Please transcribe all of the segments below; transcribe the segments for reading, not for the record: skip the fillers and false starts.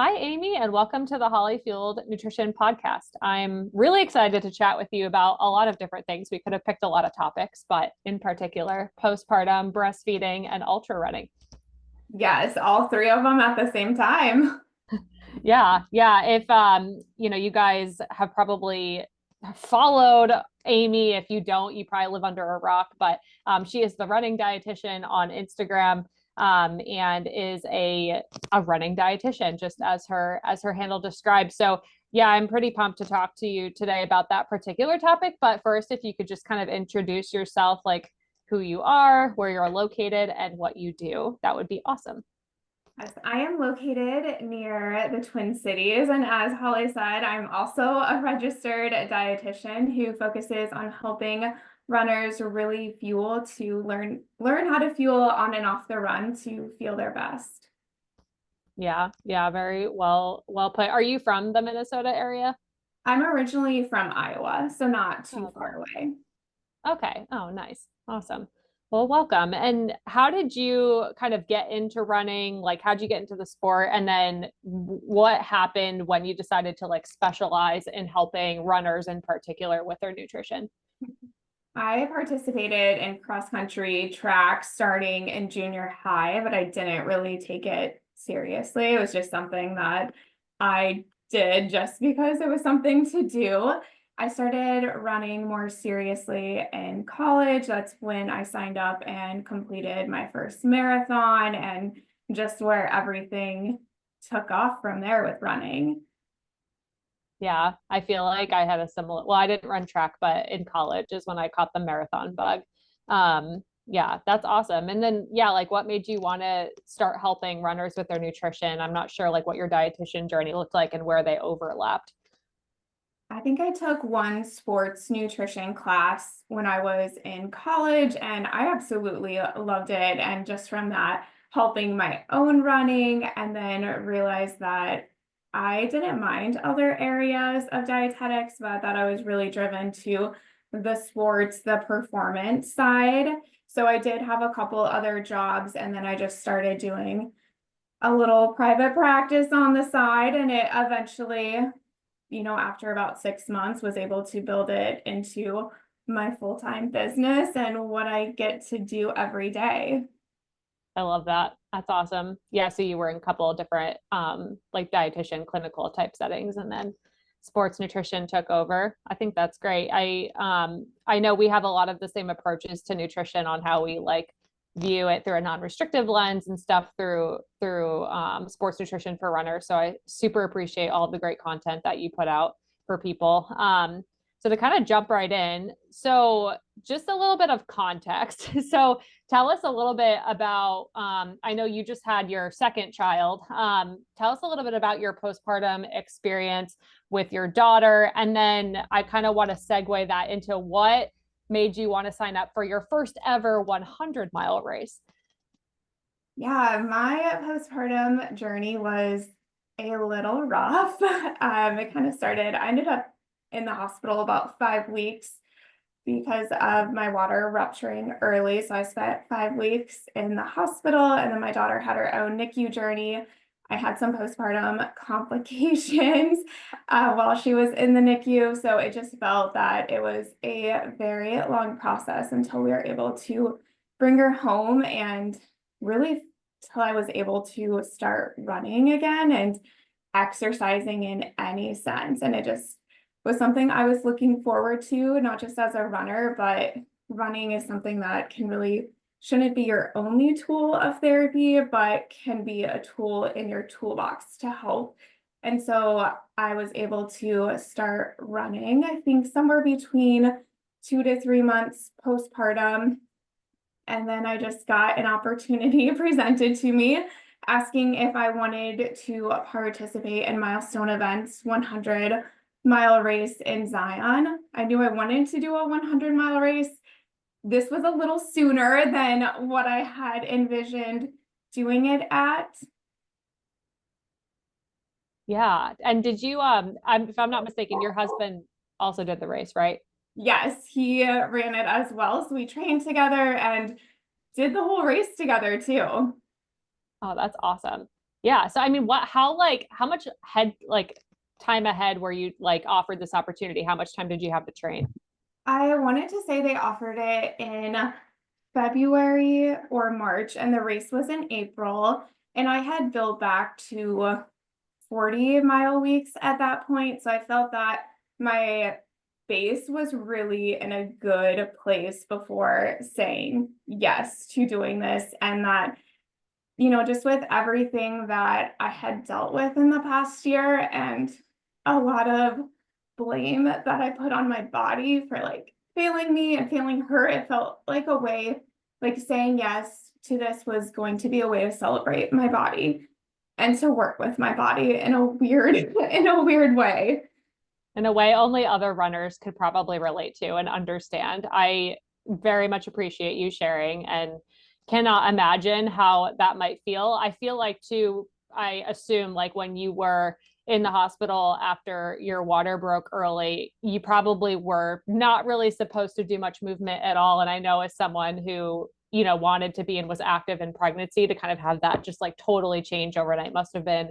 Hi, Amy, and welcome to the Holly Fueled Nutrition Podcast. I'm really excited to chat with you about a lot of different things. We could have picked a lot of topics, but in particular, postpartum, breastfeeding, and ultra running. Yes, all three of them at the same time. Yeah. If you guys have probably followed Amy. If you don't, you probably live under a rock, but she is the running dietitian on Instagram. And is a running dietitian, just as her handle describes. So yeah, I'm pretty pumped to talk to you today about that particular topic. But first, if you could just kind of introduce yourself, like who you are, where you're located, and what you do, that would be awesome. Yes, I am located near the Twin Cities, and as Holly said, I'm also a registered dietitian who focuses on helping runners really fuel to learn how to fuel on and off the run to feel their best. Yeah, very well put. Are you from the Minnesota area? I'm originally from Iowa, so not too Oh, far cool. away. Okay. Oh, nice. Awesome. Well, welcome. And how did you kind of get into running? Like, how'd you get into the sport? And then what happened when you decided to like specialize in helping runners in particular with their nutrition? I participated in cross country track starting in junior high, but I didn't really take it seriously. It was just something that I did just because it was something to do. I started running more seriously in college. That's when I signed up and completed my first marathon and just where everything took off from there with running. Yeah, I feel like I had a similar, well, I didn't run track, but in college is when I caught the marathon bug. Yeah, that's awesome. And then, yeah, like what made you want to start helping runners with their nutrition? I'm not sure like what your dietitian journey looked like and where they overlapped. I think I took one sports nutrition class when I was in college, and I absolutely loved it. And just from that, helping my own running, and then realized that I didn't mind other areas of dietetics, but that I was really driven to the sports, the performance side. So I did have a couple other jobs, and then I just started doing a little private practice on the side, and it eventually, after about 6 months, was able to build it into my full-time business and what I get to do every day. I love that. That's awesome. Yeah, so you were in a couple of different like dietitian clinical type settings and then sports nutrition took over. I think that's great. I know we have a lot of the same approaches to nutrition on how we like view it through a non-restrictive lens and stuff through sports nutrition for runners. So I super appreciate all the great content that you put out for people. So to kind of jump right in, so just a little bit of context. So tell us a little bit about, I know you just had your second child. Tell us a little bit about your postpartum experience with your daughter. And then I kind of want to segue that into what made you want to sign up for your first ever 100-mile race. Yeah, my postpartum journey was a little rough. It kind of started, I ended up in the hospital about 5 weeks because of my water rupturing early. So I spent 5 weeks in the hospital, and then my daughter had her own NICU journey. I had some postpartum complications while she was in the NICU. So it just felt that it was a very long process until we were able to bring her home, and really till I was able to start running again and exercising in any sense. And it just was something I was looking forward to, not just as a runner, but running is something that shouldn't be your only tool of therapy, but can be a tool in your toolbox to help. And so I was able to start running, I think somewhere between 2 to 3 months postpartum. And then I just got an opportunity presented to me asking if I wanted to participate in Milestone Events 100-mile race in Zion. I knew I wanted to do a 100-mile race. This was a little sooner than what I had envisioned doing it at. Yeah. And did you, if I'm not mistaken, your husband also did the race, right? Yes, he ran it as well. So we trained together and did the whole race together too. Oh, that's awesome. Yeah. So I mean, how much time ahead were you like offered this opportunity? How much time did you have to train? I wanted to say they offered it in February or March, and the race was in April. And I had built back to 40-mile weeks at that point. So I felt that my base was really in a good place before saying yes to doing this. And that, just with everything that I had dealt with in the past year and a lot of blame that I put on my body for like failing me and failing her, it felt like a way, like saying yes to this was going to be a way to celebrate my body and to work with my body in a weird in a weird way. In a way only other runners could probably relate to and understand. I very much appreciate you sharing and cannot imagine how that might feel. I feel like too, I assume like when you were in the hospital after your water broke early, you probably were not really supposed to do much movement at all. And I know as someone who, wanted to be and was active in pregnancy, to kind of have that just like totally change overnight must have been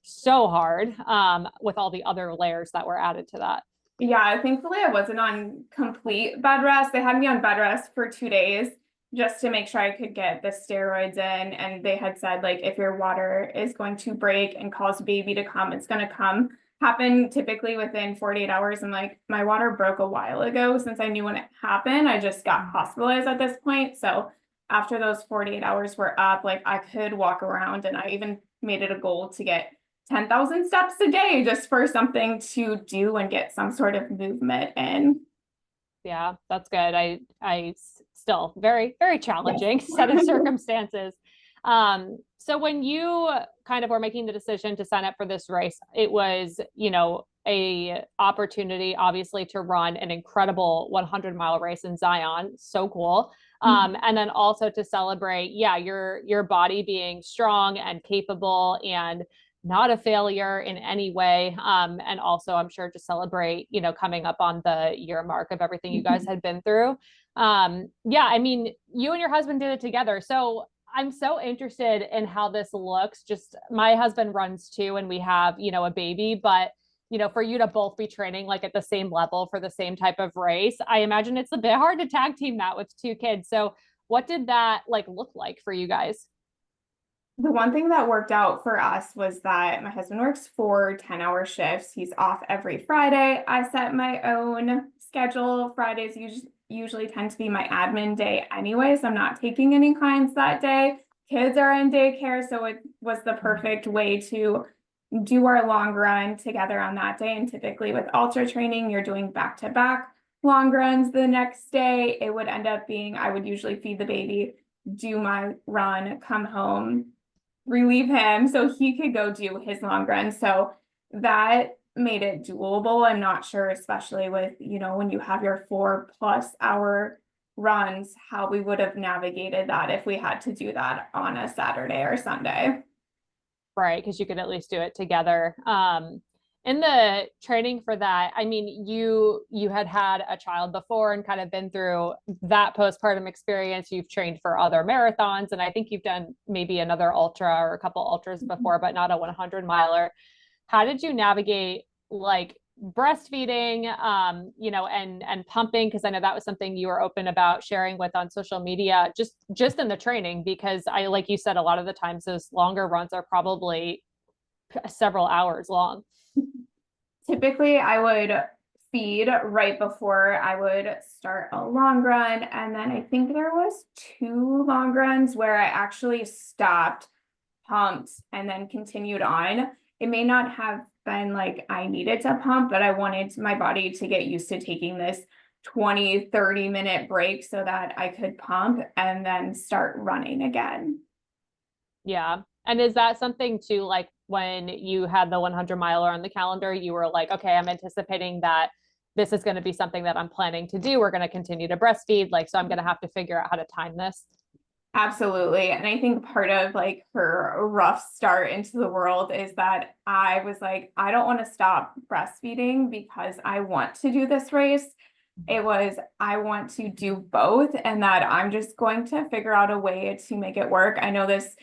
so hard, with all the other layers that were added to that. Yeah, thankfully I wasn't on complete bed rest. They had me on bed rest for 2 days just to make sure I could get the steroids in. And they had said, like, if your water is going to break and cause baby to come, it's going to happen typically within 48 hours. And like, my water broke a while ago. Since I knew when it happened, I just got hospitalized at this point. So after those 48 hours were up, like, I could walk around, and I even made it a goal to get 10,000 steps a day just for something to do and get some sort of movement in. Yeah, that's good. I still very, very Yes. challenging set of circumstances. So when you kind of were making the decision to sign up for this race, it was, a opportunity obviously to run an incredible 100-mile race in Zion. So cool. And then also to celebrate, yeah, your body being strong and capable and not a failure in any way. And also, I'm sure to celebrate, coming up on the year mark of everything you guys had been through. Yeah, I mean, you and your husband did it together. So I'm so interested in how this looks. Just my husband runs too, and we have, a baby, but for you to both be training like at the same level for the same type of race, I imagine it's a bit hard to tag team that with two kids. So what did that like look like for you guys? The one thing that worked out for us was that my husband works 4 10-hour shifts. He's off every Friday. I set my own schedule. Fridays usually tend to be my admin day anyway, so I'm not taking any clients that day. Kids are in daycare, so it was the perfect way to do our long run together on that day. And typically with ultra training, you're doing back-to-back long runs the next day. It would end up being, I would usually feed the baby, do my run, come home, relieve him so he could go do his long run. So that made it doable. I'm not sure, especially with, when you have your 4+ hour runs, how we would have navigated that if we had to do that on a Saturday or Sunday. Right, because you could at least do it together. In the training for that, I mean, you had a child before and kind of been through that postpartum experience. You've trained for other marathons, and I think you've done maybe another ultra or a couple ultras before, but not a 100 miler. How did you navigate like breastfeeding, and pumping? Because I know that was something you were open about sharing with on social media, just in the training, because I, like you said, a lot of the times those longer runs are probably several hours long. Typically, I would feed right before I would start a long run. And then I think there was 2 long runs where I actually stopped, pumped, and then continued on. It may not have been like I needed to pump, but I wanted my body to get used to taking this 20-30 minute break so that I could pump and then start running again. Yeah. And is that something too, like when you had the 100 miler on the calendar, you were like, okay, I'm anticipating that this is going to be something that I'm planning to do. We're going to continue to breastfeed. Like, so I'm going to have to figure out how to time this. Absolutely. And I think part of like her rough start into the world is that I was like, I don't want to stop breastfeeding because I want to do this race. It was, I want to do both, and that I'm just going to figure out a way to make it work. I know this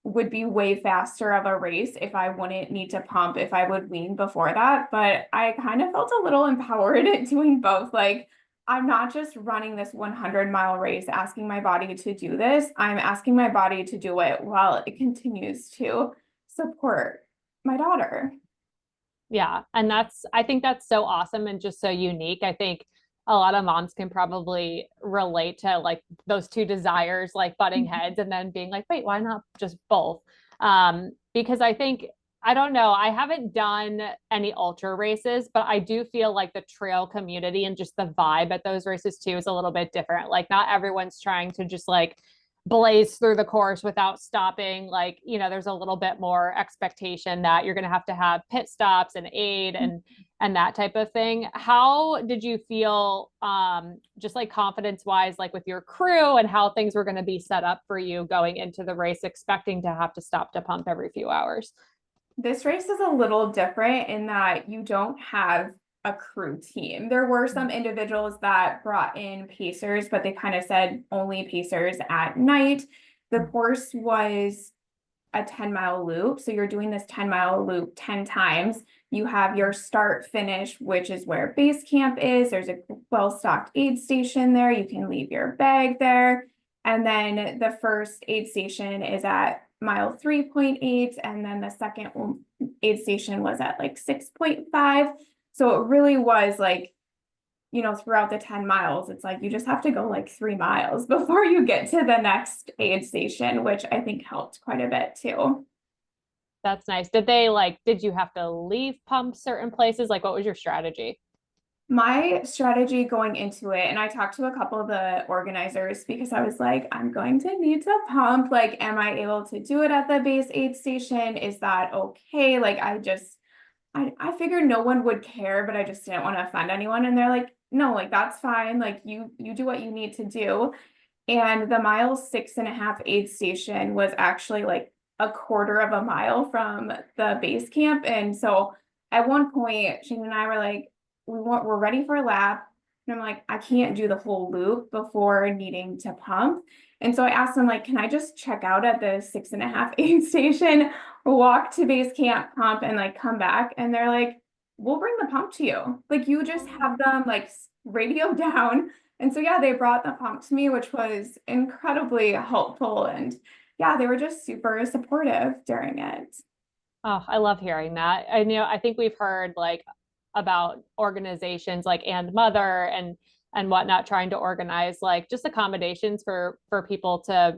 would be way faster of a race if I wouldn't need to pump, if I would wean before that. But I kind of felt a little empowered doing both. Like, I'm not just running this 100-mile race, asking my body to do this. I'm asking my body to do it while it continues to support my daughter. Yeah. And I think that's so awesome and just so unique. I think a lot of moms can probably relate to like those two desires, like butting heads and then being like, wait, why not just both? Because I think, I don't know, I haven't done any ultra races, but I do feel like the trail community and just the vibe at those races too is a little bit different. Like not everyone's trying to just like blaze through the course without stopping. Like, there's a little bit more expectation that you're going to have pit stops and aid and that type of thing. How did you feel, just like confidence wise, like with your crew and how things were going to be set up for you going into the race, expecting to have to stop to pump every few hours? This race is a little different in that you don't have a crew team. There were some individuals that brought in pacers, but they kind of said only pacers at night. The course was a 10-mile loop. So you're doing this 10-mile loop 10 times. You have your start finish, which is where base camp is. There's a well-stocked aid station there. You can leave your bag there. And then the first aid station is at mile 3.8. And then the second aid station was at like 6.5. So it really was like, throughout the 10 miles, it's like you just have to go like 3 miles before you get to the next aid station, which I think helped quite a bit too. That's nice. Did you have to leave pump certain places? Like, what was your strategy? My strategy going into it, and I talked to a couple of the organizers because I was like, I'm going to need to pump. Like, am I able to do it at the base aid station? Is that okay? Like, I figured no one would care, but I just didn't want to offend anyone. And they're like, no, like that's fine. Like you do what you need to do. And the mile 6.5 aid station was actually like a quarter of a mile from the base camp. And so at one point, Shane and I were like, we're ready for a lap. And I'm like, I can't do the whole loop before needing to pump. And so I asked them, like, can I just check out at the 6.5 aid station, walk to base camp, pump, and like come back? And they're like, we'll bring the pump to you. Like, you just have them like radio down. And so, yeah, they brought the pump to me, which was incredibly helpful. And yeah, they were just super supportive during it. Oh, I love hearing that. I think we've heard like about organizations like And Mother and whatnot trying to organize like just accommodations for people to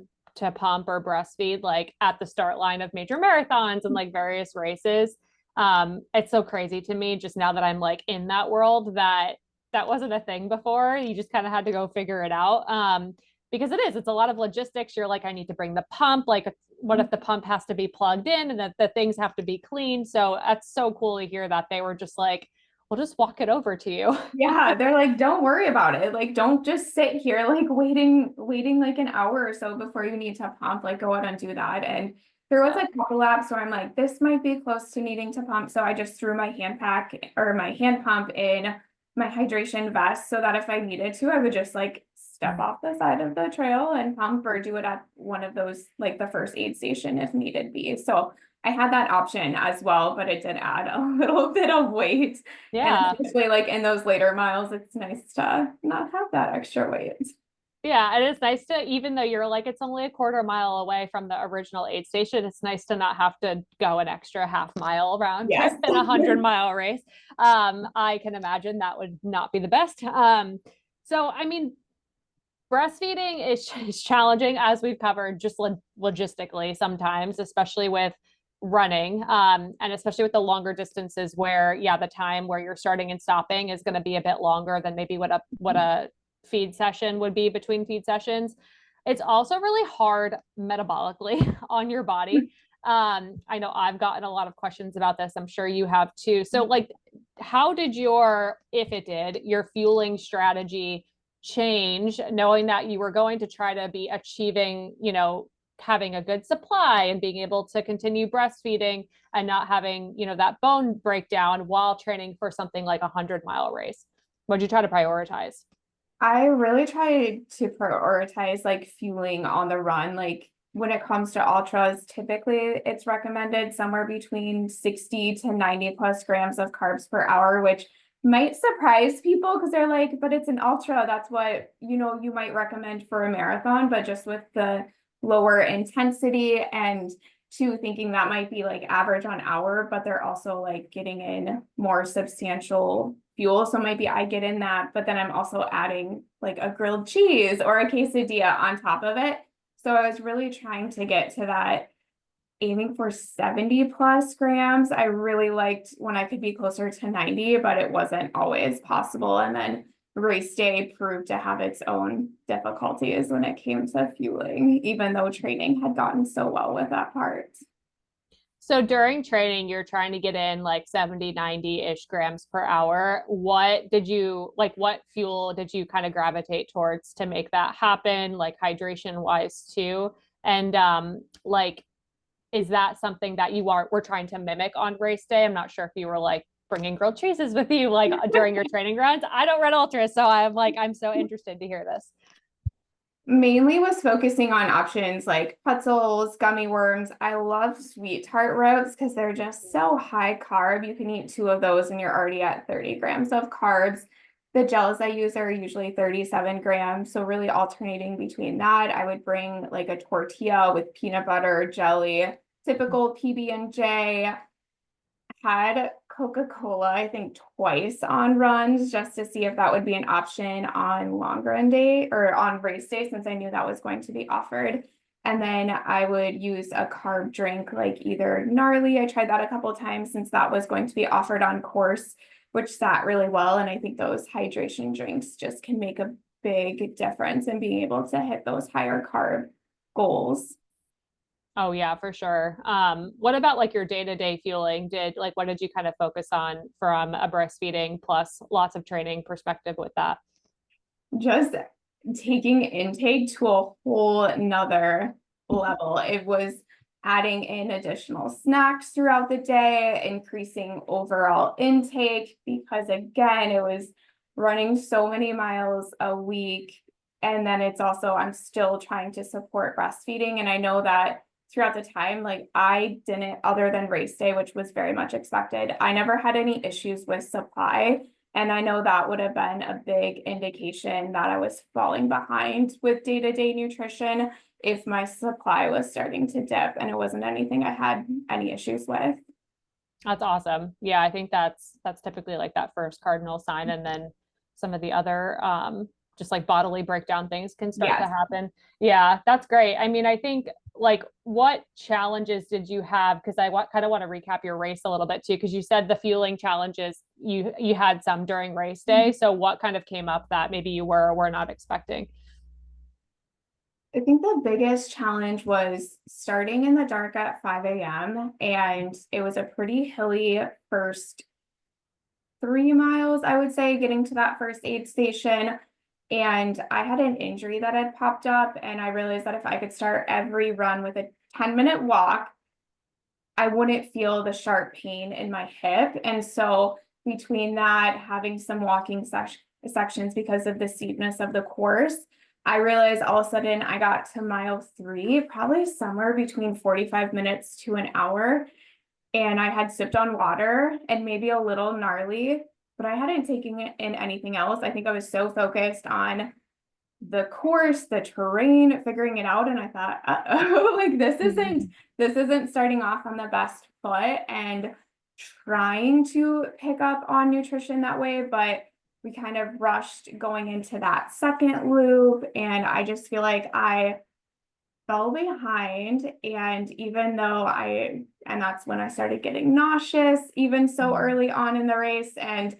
pump or breastfeed like at the start line of major marathons and like various races. It's so crazy to me just now that I'm like in that world that wasn't a thing before. You just kind of had to go figure it out. Because it's a lot of logistics. You're like, I need to bring the pump. Like, what if the pump has to be plugged in and that the things have to be clean? So that's so cool to hear that they were just like, we'll just walk it over to you. Yeah, they're like, don't worry about it. Like, don't just sit here like waiting like an hour or so before you need to pump. Like, go ahead and do that. And there was a couple laps where I'm like, this might be close to needing to pump. So I just threw my hand pack or my hand pump in my hydration vest so that if I needed to, I would just like step off the side of the trail and pump or do it at one of those, like the first aid station if needed be. So I had that option as well, but it did add a little bit of weight. And Yeah. especially like in those later miles, it's nice to not have that extra weight. Yeah, it is nice to, even though you're like, it's only a quarter mile away from the original aid station, it's nice to not have to go an extra half mile round Yes. trip in a 100-mile race. I can imagine that would not be the best. So, I mean, breastfeeding is challenging as we've covered just logistically sometimes, especially with running, and especially with the longer distances where, yeah, the time where you're starting and stopping is going to be a bit longer than maybe what a feed session would be between feed sessions. It's also really hard metabolically on your body. I know I've gotten a lot of questions about this. I'm sure you have too. So like, how did if it did, your fueling strategy change, knowing that you were going to try to be achieving, having a good supply and being able to continue breastfeeding and not having, that bone breakdown while training for something like a 100-mile race? What'd you try to prioritize? I really try to prioritize like fueling on the run. Like when it comes to ultras, typically it's recommended somewhere between 60 to 90 plus grams of carbs per hour, which might surprise people because they're like, but it's an ultra. That's what, you might recommend for a marathon, but just with the lower intensity and two, thinking that might be like average on hour, but they're also like getting in more substantial fuel. So maybe I get in that, but then I'm also adding like a grilled cheese or a quesadilla on top of it. So I was really trying to get to that, aiming for 70 plus grams. I really liked when I could be closer to 90, but it wasn't always possible. And then race day proved to have its own difficulties when it came to fueling, even though training had gotten so well with that part. So during training, you're trying to get in like 70, 90-ish grams per hour. What did you like? What fuel did you kind of gravitate towards to make that happen, like hydration wise too? And like, is that something that we're trying to mimic on race day? I'm not sure if you were like bringing grilled cheeses with you like during your training runs. I don't run ultras, so I'm so interested to hear this. Mainly was focusing on options like pretzels, gummy worms. I love sweet tart ropes because they're just so high carb. You can eat 2 of those and you're already at 30 grams of carbs. The gels I use are usually 37 grams. So really alternating between that. I would bring like a tortilla with peanut butter, jelly, typical PB&J. Had Coca-Cola, I think twice on runs just to see if that would be an option on long run day or on race day, since I knew that was going to be offered. And then I would use a carb drink like either Gnarly. I tried that a couple of times since that was going to be offered on course, which sat really well. And I think those hydration drinks just can make a big difference in being able to hit those higher carb goals. Oh yeah, for sure. What about like your day-to-day fueling? What did you kind of focus on from a breastfeeding plus lots of training perspective with that? Just taking intake to a whole nother level. It was adding in additional snacks throughout the day, increasing overall intake, because again, it was running so many miles a week. And then it's also, I'm still trying to support breastfeeding. And I know that throughout the time, like I didn't, other than race day, which was very much expected, I never had any issues with supply. And I know that would have been a big indication that I was falling behind with day-to-day nutrition if my supply was starting to dip, and it wasn't anything I had any issues with. That's awesome. Yeah, I think that's typically like that first cardinal sign, and then some of the other just like bodily breakdown things can start to Yes. happen. Yeah, that's great. I mean, I think like what challenges did you have? Because kind of want to recap your race a little bit too, because you said the fueling challenges you had some during race day. So what kind of came up that maybe you were or were not expecting? I think the biggest challenge was starting in the dark at 5 a.m. and it was a pretty hilly first 3 miles, I would say, getting to that first aid station. And I had an injury that had popped up, and I realized that if I could start every run with a 10-minute walk, I wouldn't feel the sharp pain in my hip. And so between that, having some walking sections because of the steepness of the course, I realized all of a sudden I got to mile 3, probably somewhere between 45 minutes to an hour. And I had sipped on water and maybe a little Gnarly, but I hadn't taken in anything else. I think I was so focused on the course, the terrain, figuring it out. And I thought, uh-oh, like this isn't starting off on the best foot, and trying to pick up on nutrition that way. But we kind of rushed going into that second loop. And I just feel like I fell behind. And even though and that's when I started getting nauseous, even so early on in the race. And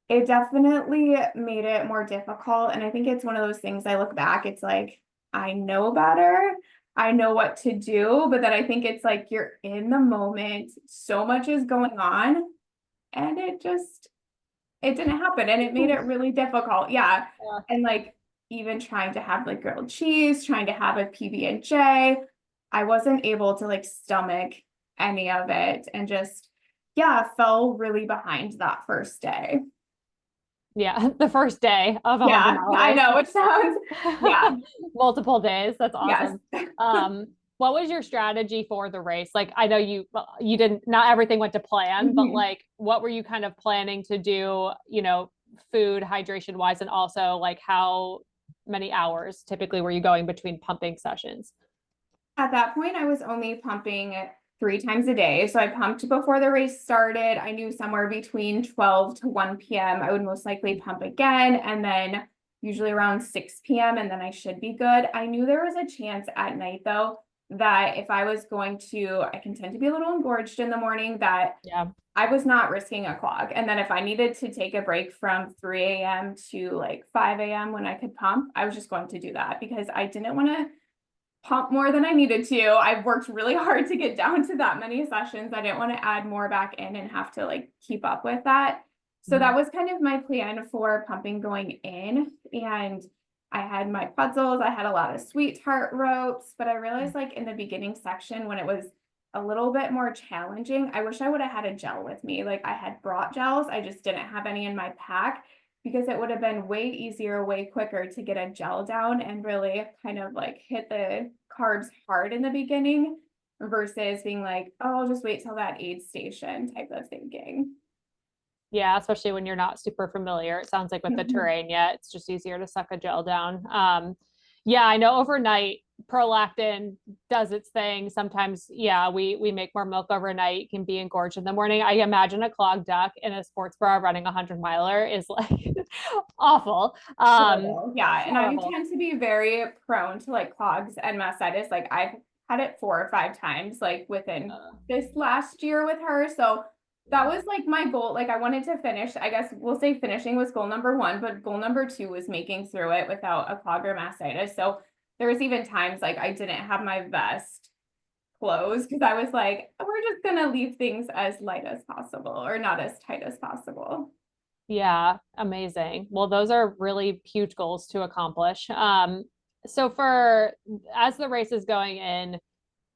it definitely made it more difficult. And I think it's one of those things, I look back, it's like, I know better. I know what to do. But then I think it's like you're in the moment. So much is going on. And it didn't happen. And it made it really difficult. Yeah. Yeah. And like even trying to have like grilled cheese, trying to have a PB&J, I wasn't able to like stomach any of it, and just, yeah, fell really behind that first day. Yeah. The first day of a Yeah, 100-mile I race. know, which sounds, yeah, Multiple days. That's yes. awesome. What was your strategy for the race? Like, I know you didn't, not everything went to plan, but Mhm. like, what were you kind of planning to do, food, hydration wise, and also like how many hours typically were you going between pumping sessions? At that point, I was only pumping 3 times a day. So I pumped before the race started. I knew somewhere between 12 to 1 p.m. I would most likely pump again, and then usually around 6 p.m. and then I should be good. I knew there was a chance at night though that if I was going to, I can tend to be a little engorged in the morning, that Yeah. I was not risking a clog. And then if I needed to take a break from 3 a.m. to like 5 a.m. when I could pump, I was just going to do that because I didn't want to pump more than I needed to. I've worked really hard to get down to that many sessions. I didn't want to add more back in and have to like keep up with that. So that was kind of my plan for pumping going in. And I had my puzzles, I had a lot of sweetheart ropes, but I realized like in the beginning section when it was a little bit more challenging, I wish I would have had a gel with me. Like I had brought gels, I just didn't have any in my pack because it would have been way easier, way quicker to get a gel down and really kind of like hit the carbs hard in the beginning versus being like, oh, I'll just wait till that aid station type of thinking. Yeah, especially when you're not super familiar. It sounds like with the Mhm. terrain, yeah, it's just easier to suck a gel down. Yeah, I know overnight prolactin does its thing. Sometimes, yeah, we make more milk overnight, can be engorged in the morning. I imagine a clogged duck in a sports bra running a 100-miler is like awful. Horrible. Yeah. And I Horrible. tend to be very prone to like clogs and mastitis. Like I've had it 4 or 5 times, like within this last year with her. So that was like my goal. Like I wanted to finish, I guess we'll say finishing was goal number one, but goal number two was making through it without a clog or mastitis. So there was even times like I didn't have my vest clothes because I was like, we're just gonna leave things as light as possible or not as tight as possible. Yeah, amazing. Well, those are really huge goals to accomplish. So for as the race is going in,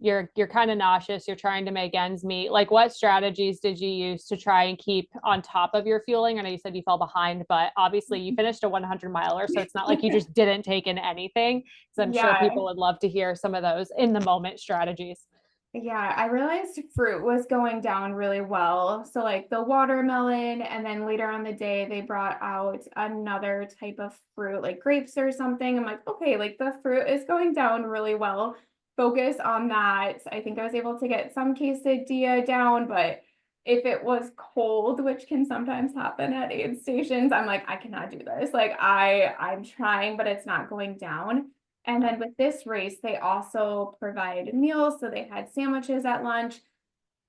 you're kind of nauseous, you're trying to make ends meet. Like what strategies did you use to try and keep on top of your fueling? I know you said you fell behind, but obviously you finished a 100 miler, so it's not like you just didn't take in anything. So I'm sure Yeah. people would love to hear some of those in the moment strategies. Yeah, I realized fruit was going down really well. So like the watermelon, and then later on the day they brought out another type of fruit, like grapes or something. I'm like, okay, like the fruit is going down really well. Focus on that. I think I was able to get some quesadilla down, but if it was cold, which can sometimes happen at aid stations, I'm like, I cannot do this. Like I'm trying, but it's not going down. And then with this race, they also provide meals. So they had sandwiches at lunch.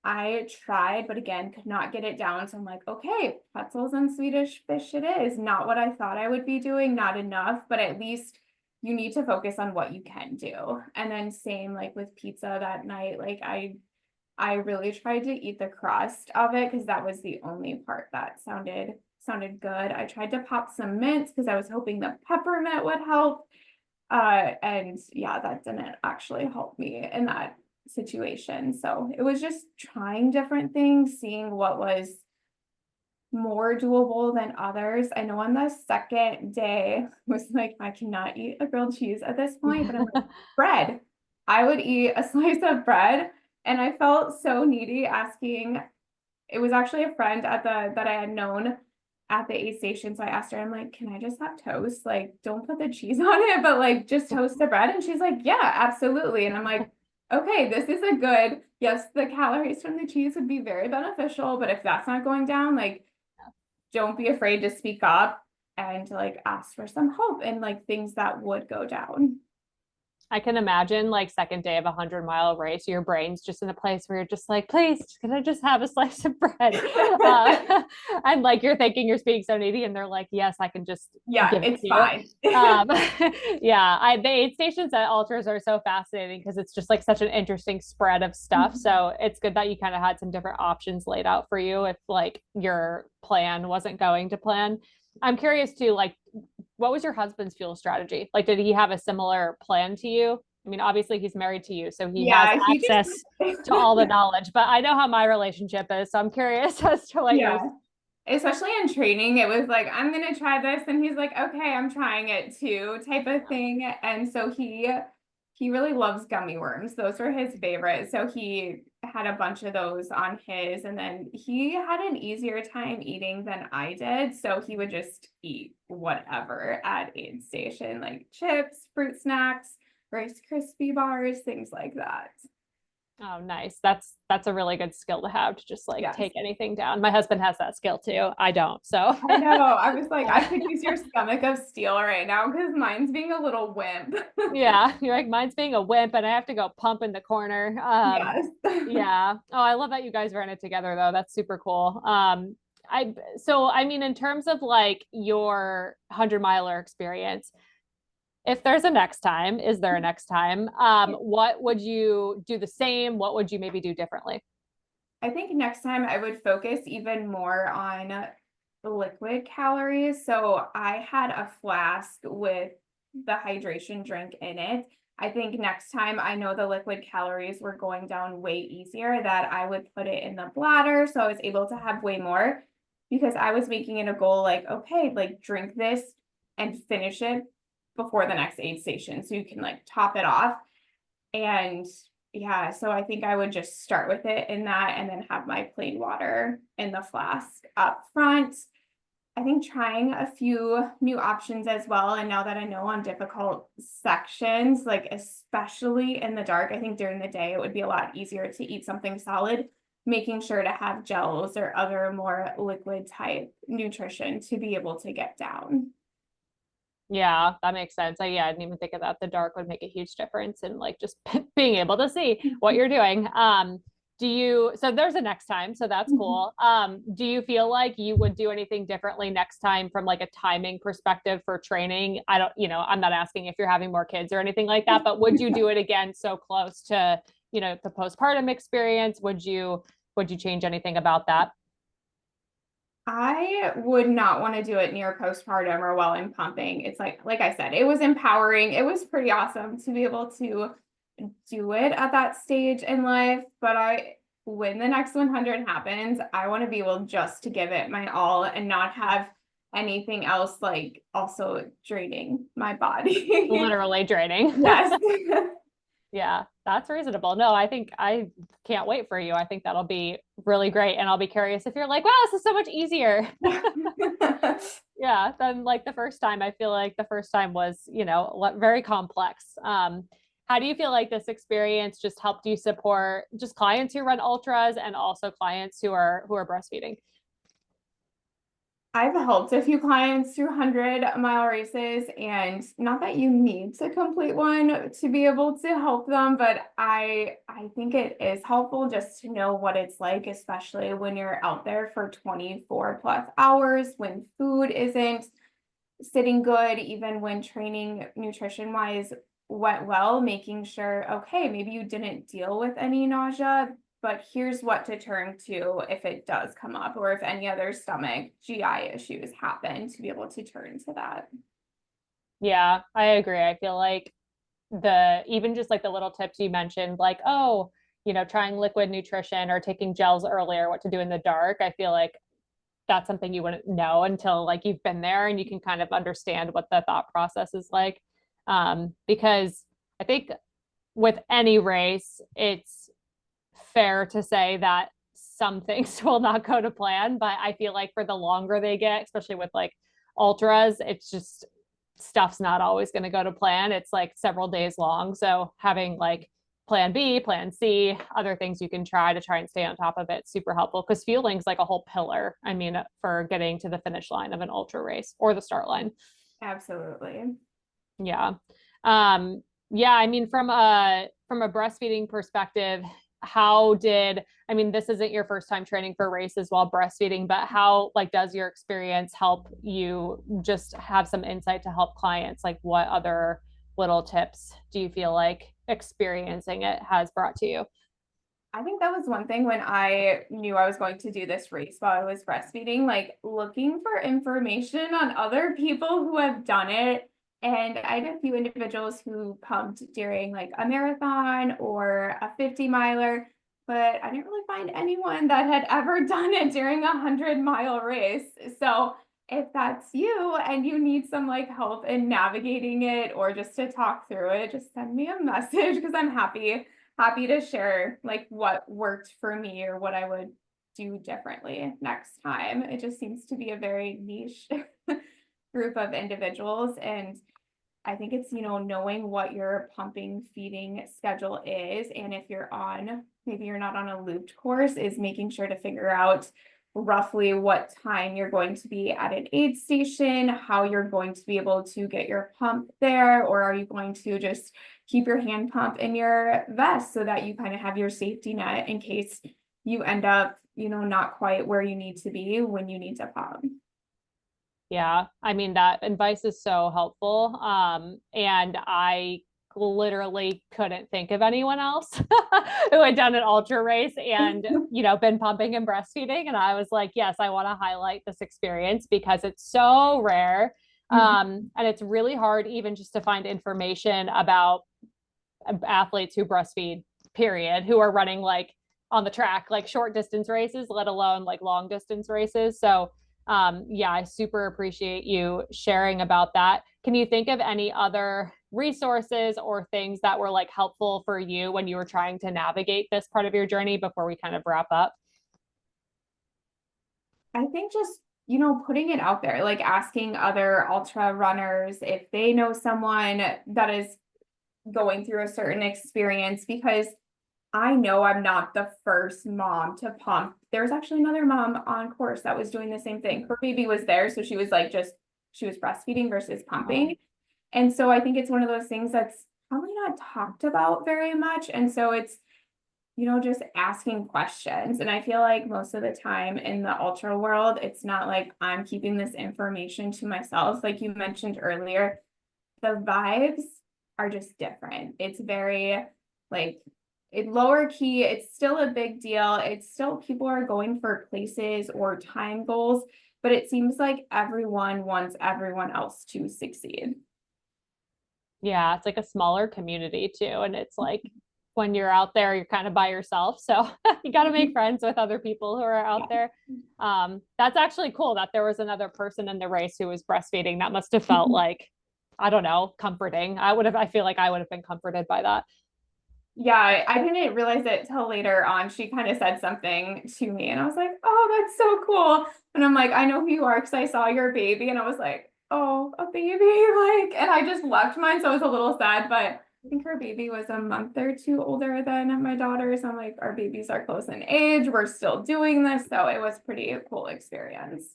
I tried, but again, could not get it down. So I'm like, okay, pretzels and Swedish fish it is. Not what I thought I would be doing, not enough, but at least you need to focus on what you can do. And then same like with pizza that night, like I really tried to eat the crust of it because that was the only part that sounded good. I tried to pop some mints because I was hoping the peppermint would help. And yeah, that didn't actually help me in that situation. So it was just trying different things, seeing what was more doable than others. I know on the second day was like, I cannot eat a grilled cheese at this point, but I'm like, bread. I would eat a slice of bread. And I felt so needy asking, it was actually a friend at the that I had known at the aid station. So I asked her, I'm like, can I just have toast? Like, don't put the cheese on it, but like just toast the bread. And she's like, yeah, absolutely. And I'm like, okay, this is a good, yes, the calories from the cheese would be very beneficial, but if that's not going down, like don't be afraid to speak up and to like ask for some help and like things that would go down. I can imagine like second day of 100-mile race, your brain's just in a place where you're just like, please, can I just have a slice of bread? And like you're thinking you're being so needy, and they're like, yes, I can just Yeah, give it it's to you. fine. Yeah, the aid stations at Ultras are so fascinating because it's just like such an interesting spread of stuff. So it's good that you kind of had some different options laid out for you if like your plan wasn't going to plan. I'm curious too, like what was your husband's fuel strategy? Like, did he have a similar plan to you? I mean, obviously he's married to you, so he has Yeah, he access just to all the knowledge, but I know how my relationship is. So I'm curious as to what yours. yeah. especially in training, it was like, I'm gonna try this, and he's like, okay, I'm trying it too, type of thing. And so he really loves gummy worms. Those were his favorite. So he had a bunch of those on his, and then he had an easier time eating than I did. So he would just eat whatever at aid station, like chips, fruit snacks, Rice Krispie bars, things like that. Oh, nice. That's a really good skill to have, to just like Yes. take anything down. My husband has that skill too. I don't. So I know. I was like, I yeah. could use your stomach of steel right now because mine's being a little wimp. Yeah, you're like, mine's being a wimp and I have to go pump in the corner. Yes. Yeah. Oh, I love that you guys ran it together though. That's super cool. I mean, in terms of like your 100 miler experience, if there's a next time, is there a next time? What would you do the same? What would you maybe do differently? I think next time I would focus even more on the liquid calories. So I had a flask with the hydration drink in it. I think next time I know the liquid calories were going down way easier, that I would put it in the bladder so I was able to have way more, because I was making it a goal like, okay, like drink this and finish it before the next aid station so you can like top it off. And yeah, so I think I would just start with it in that and then have my plain water in the flask up front. I think trying a few new options as well. And now that I know on difficult sections, like especially in the dark, I think during the day it would be a lot easier to eat something solid, making sure to have gels or other more liquid type nutrition to be able to get down. Yeah, that makes sense. Yeah, I didn't even think of that. The dark would make a huge difference in like just being able to see what you're doing. So there's a next time, so that's cool. Do you feel like you would do anything differently next time from like a timing perspective for training? I don't, I'm not asking if you're having more kids or anything like that, but would you do it again so close to, the postpartum experience? Would you change anything about that? I would not want to do it near postpartum or while I'm pumping. It's like I said, it was empowering. It was pretty awesome to be able to do it at that stage in life. But when the next 100 happens, I want to be able just to give it my all and not have anything else like also draining my body. Literally draining. Yes. Yeah, that's reasonable. No, I think I can't wait for you. I think that'll be really great. And I'll be curious if you're like, wow, this is so much easier. Yeah, than like the first time. I feel like the first time was, very complex. How do you feel like this experience just helped you support just clients who run ultras and also clients who are breastfeeding? I've helped a few clients through 100-mile races, and not that you need to complete one to be able to help them, but I think it is helpful just to know what it's like, especially when you're out there for 24 plus hours, when food isn't sitting good, even when training nutrition wise went well, making sure, okay, maybe you didn't deal with any nausea, but here's what to turn to if it does come up, or if any other stomach GI issues happen, to be able to turn to that. Yeah, I agree. I feel like even just like the little tips you mentioned, like, oh, trying liquid nutrition or taking gels earlier, what to do in the dark. I feel like that's something you wouldn't know until like you've been there and you can kind of understand what the thought process is like. Because I think with any race, it's fair to say that some things will not go to plan, but I feel like for the longer they get, especially with like ultras, it's just stuff's not always going to go to plan. It's like several days long. So having like plan B, plan C, other things you can try and stay on top of it, super helpful, because fueling's like a whole pillar. I mean, for getting to the finish line of an ultra race or the start line. Absolutely. Yeah. Yeah, I mean, from a breastfeeding perspective, I mean, this isn't your first time training for races while breastfeeding, but how like does your experience help you just have some insight to help clients? Like what other little tips do you feel like experiencing it has brought to you? I think that was one thing when I knew I was going to do this race while I was breastfeeding, like looking for information on other people who have done it. And I had a few individuals who pumped during like a marathon or a 50 miler. but I didn't really find anyone that had ever done it during 100-mile race. So if that's you and you need some like help in navigating it or just to talk through it, just send me a message because I'm happy to share like what worked for me or what I would do differently next time. It just seems to be a very niche group of individuals, and I think it's, knowing what your pumping feeding schedule is. And if you're on, maybe you're not on a looped course, is making sure to figure out roughly what time you're going to be at an aid station, how you're going to be able to get your pump there, or are you going to just keep your hand pump in your vest so that you kind of have your safety net in case you end up, not quite where you need to be when you need to pump. Yeah, I mean, that advice is so helpful. And I literally couldn't think of anyone else who had done an ultra race and, been pumping and breastfeeding. And I was like, yes, I want to highlight this experience because it's so rare. And it's really hard even just to find information about athletes who breastfeed, period, who are running like on the track, like short distance races, let alone like long distance races. So yeah, I super appreciate you sharing about that. Can you think of any other resources or things that were like helpful for you when you were trying to navigate this part of your journey before we kind of wrap up? I think just, putting it out there, like asking other ultra runners if they know someone that is going through a certain experience, because I know I'm not the first mom to pump. There was actually another mom on course that was doing the same thing. Her baby was there, so she was like she was breastfeeding versus pumping. And so I think it's one of those things that's probably not talked about very much. And so it's, just asking questions. And I feel like most of the time in the ultra world, it's not like I'm keeping this information to myself. Like you mentioned earlier, the vibes are just different. It's very like lower key. It's still a big deal. It's still people are going for places or time goals, but it seems like everyone wants everyone else to succeed. Yeah, it's like a smaller community too. And it's like when you're out there, you're kind of by yourself. So you got to make friends with other people who are out there. That's actually cool that there was another person in the race who was breastfeeding. That must have felt like, I don't know, comforting. I feel like I would have been comforted by that. Yeah, I didn't realize it till later on. She kind of said something to me, and I was like, "Oh, that's so cool." And I'm like, "I know who you are because I saw your baby." And I was like, "Oh, a baby!" Like, and I just left mine, so I was a little sad. But I think her baby was a month or two older than my daughter's. I'm like, our babies are close in age. We're still doing this, so it was pretty cool experience.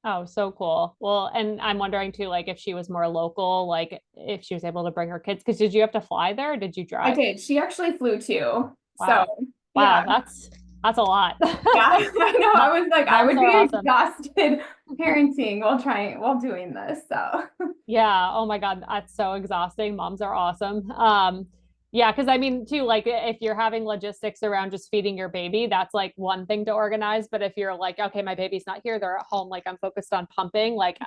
Oh, so cool. Well, and I'm wondering too, like if she was more local, like if she was able to bring her kids, because did you have to fly there or did you I drive? did. She actually flew too. So, Wow. yeah. Wow, that's a lot. Yeah, I know. I was like, I Moms would are be awesome. exhausted parenting while doing this. So Yeah. Oh my God. That's so exhausting. Moms are awesome. Yeah, because I mean, too, like if you're having logistics around just feeding your baby, that's like one thing to organize. But if you're like, okay, my baby's not here, they're at home, like I'm focused on pumping, like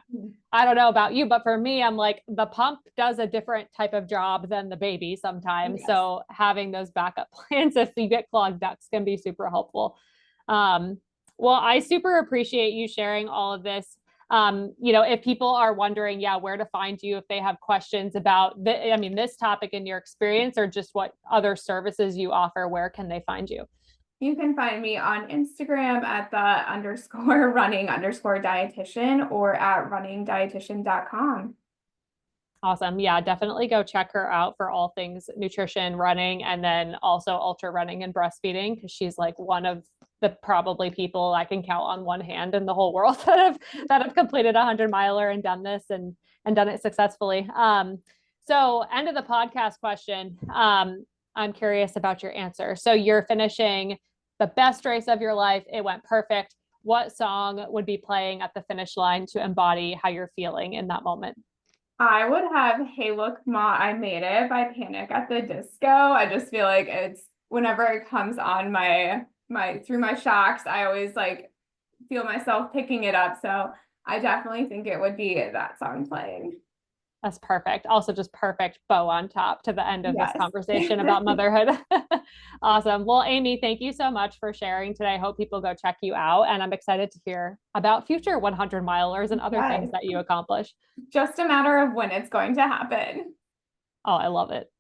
I don't know about you, but for me, I'm like the pump does a different type of job than the baby sometimes. yes. So having those backup plans if you get clogged ducts can be super helpful. Um, well, I super appreciate you sharing all of this. If people are wondering, yeah, where to find you, if they have questions about this topic in your experience or just what other services you offer, where can they find you? You can find me on Instagram at the _running_dietitian or at runningdietitian.com. Awesome. Yeah, definitely go check her out for all things nutrition, running, and then also ultra running and breastfeeding because she's like one of the probably people I can count on one hand in the whole world that have completed a 100-miler and done this and done it successfully. So end of the podcast question. I'm curious about your answer. So you're finishing the best race of your life. It went perfect. What song would be playing at the finish line to embody how you're feeling in that moment? I would have Hey Look Ma, I Made It by Panic at the Disco. I just feel like it's whenever it comes on my through my shocks, I always like feel myself picking it up. So I definitely think it would be that song playing. That's perfect. Also just perfect bow on top to the end of this Yes. conversation about motherhood. Awesome. Well, Amy, thank you so much for sharing today. I hope people go check you out. And I'm excited to hear about future 100 milers and other Yes. things that you accomplish. Just a matter of when it's going to happen. Oh, I love it.